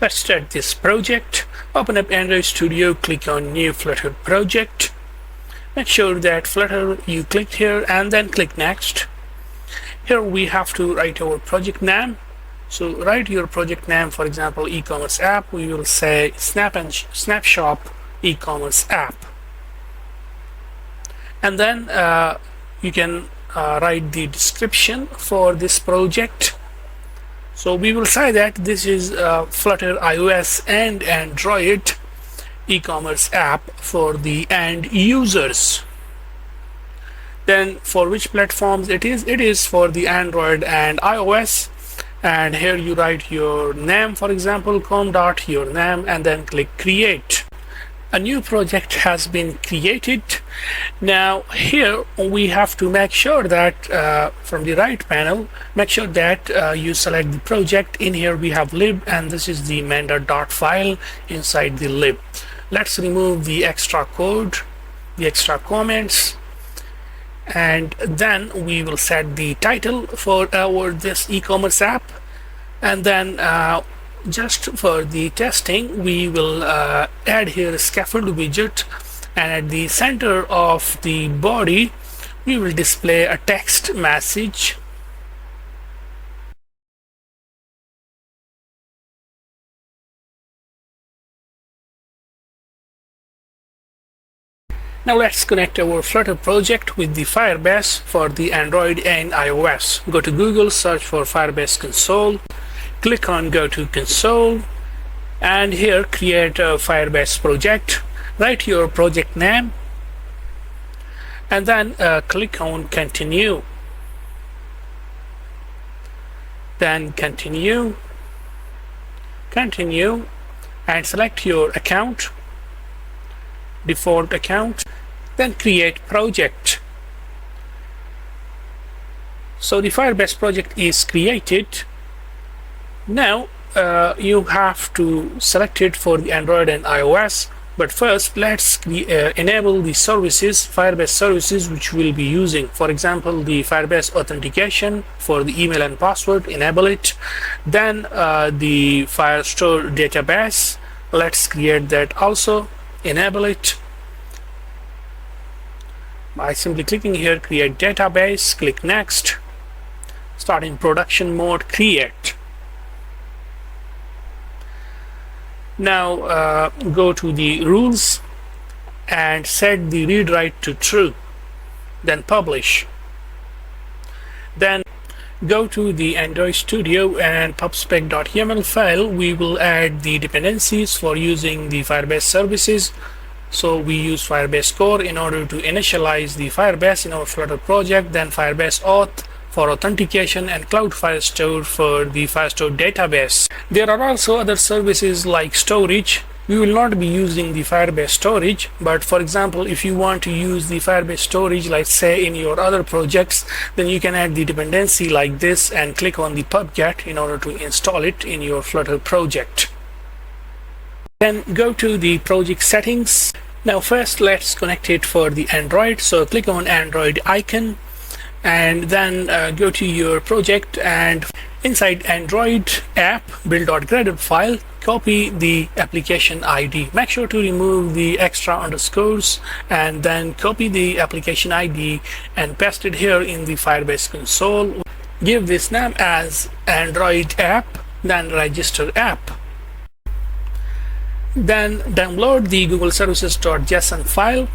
Let's start this project. Open up Android Studio, click on New Flutter Project. Make sure that Flutter you clicked here and then click Next. Here we have to write our project name. So write your project name, for example, e-commerce app. We will say Snapshop e-commerce app. And then you can write the description for this project. So we will say that this is Flutter iOS and Android e-commerce app for the end users. Then for which platforms it is for the Android and iOS. And here you write your name, for example, your name, and then click create. A new project has been created. Now here we have to make sure that from the right panel, make sure that you select the project. In here we have lib, and this is the main.dot file inside the lib. Let's remove the extra code, the extra comments, and then we will set the title for this e-commerce app. And then just for the testing, we will add here a scaffold widget, and at the center of the body we will display a text message. Now let's connect our Flutter project with the Firebase for the Android and iOS. Go to Google, search for Firebase Console, click on Go to Console, and here create a Firebase project. Write your project name, and then click on Continue. Then Continue, and select your account, default account. Then create project. So the Firebase project is created. Now you have to select it for the Android and iOS, but first let's enable the services, Firebase services, which we'll be using. For example, the Firebase authentication for the email and password, enable it. Then the Firestore database, let's create that also, enable it by simply clicking here, create database, click next, start in production mode, create. Now go to the rules and set the read write to true, then publish. Then go to the Android Studio and pubspec.yaml file. We will add the dependencies for using the Firebase services. So we use Firebase core in order to initialize the Firebase in our Flutter project, then Firebase Auth for authentication, and Cloud Firestore for the Firestore database. There are also other services like storage. We will not be using the Firebase storage, but for example, if you want to use the Firebase storage, like say in your other projects, then you can add the dependency like this and click on the pub-get in order to install it in your Flutter project. Then go to the project settings. Now first let's connect it for the Android. So click on Android icon, and then go to your project, and inside Android app build.gradle file, copy the application ID. Make sure to remove the extra underscores, and then copy the application ID and paste it here in the Firebase console. Give this name as Android app, then register app. Then download the Google services.json file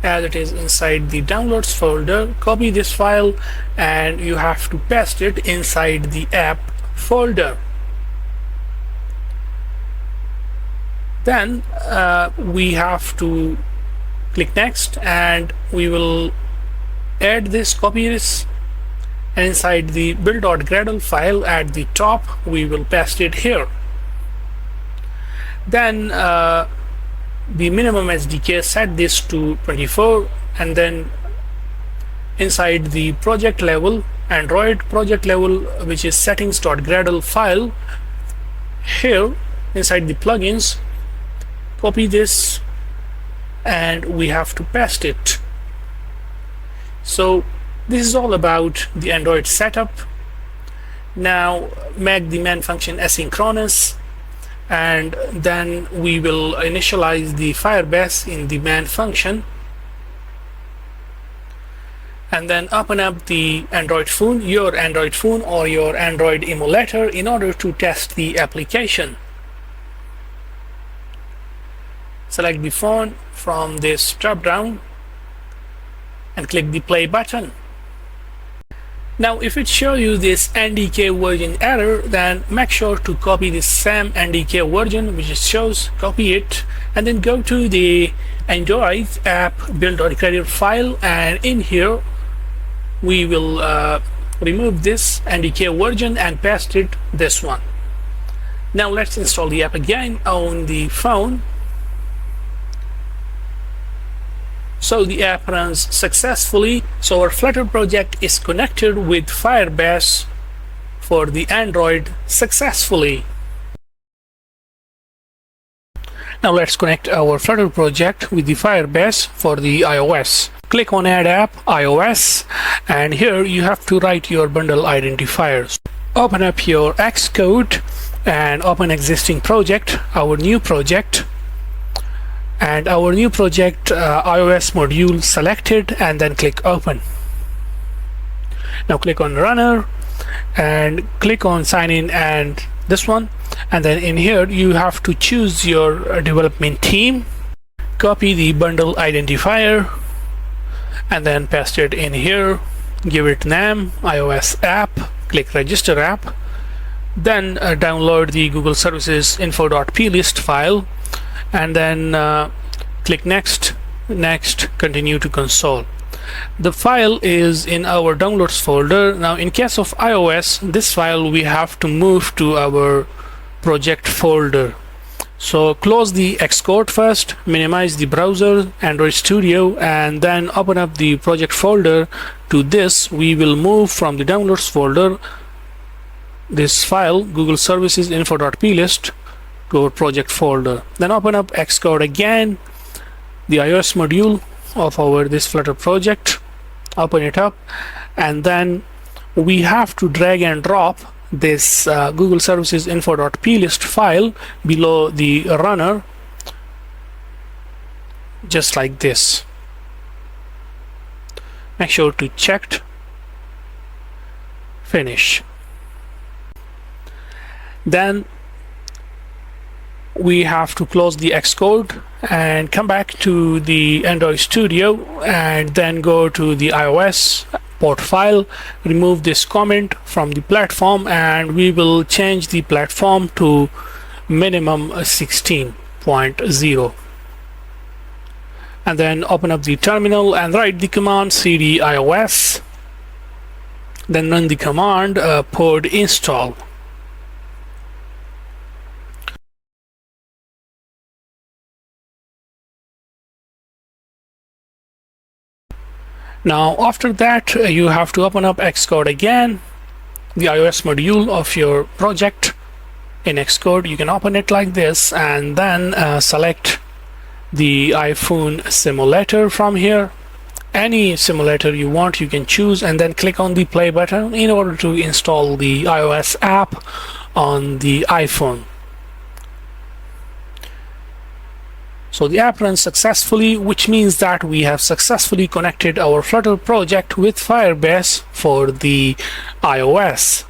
as it is inside the downloads folder. Copy this file and you have to paste it inside the app folder. Then we have to click next, and we will add this, copy this, and inside the build.gradle file at the top we will paste it here. Then the minimum SDK, set this to 24, and then inside the project level, Android project level, which is settings.gradle file, here inside the plugins, copy this and we have to paste it. So this is all about the Android setup. Now make the main function asynchronous, and then we will initialize the Firebase in the main function, and then open up the Android phone, your Android phone or your Android emulator, in order to test the application. Select the phone from this drop down and click the play button. Now if it shows you this NDK version error, then make sure to copy the same NDK version which it shows, copy it, and then go to the Android app build.credit file, and in here we will remove this NDK version and paste it this one. Now let's install the app again on the phone. So the app runs successfully. So our Flutter project is connected with Firebase for the Android successfully. Now let's connect our Flutter project with the Firebase for the iOS. Click on Add App, iOS, and here you have to write your bundle identifiers. Open up your Xcode and open existing project, our new project. And our new project iOS module selected, and then click open. Now click on runner and click on sign in and this one, and then in here you have to choose your development team, copy the bundle identifier and then paste it in here, give it name iOS app, click register app, then download the Google Services info.plist file, and then click next, continue to console. The file is in our downloads folder. Now in case of iOS, this file we have to move to our project folder. So close the Xcode first, minimize the browser, Android Studio, and then open up the project folder. To this we will move from the downloads folder this file Google Services info.plist to our project folder. Then open up Xcode again, the iOS module of our this Flutter project, open it up, and then we have to drag and drop this Google Services info.plist file below the runner, just like this. Make sure to check finish. Then we have to close the Xcode and come back to the Android Studio, and then go to the iOS port file, remove this comment from the platform, and we will change the platform to minimum 16.0, and then open up the terminal and write the command cd iOS, then run the command pod install. Now after that you have to open up Xcode again, the iOS module of your project in Xcode. You can open it like this, and then select the iPhone simulator from here. Any simulator you want you can choose, and then click on the play button in order to install the iOS app on the iPhone. So the app runs successfully, which means that we have successfully connected our Flutter project with Firebase for the iOS.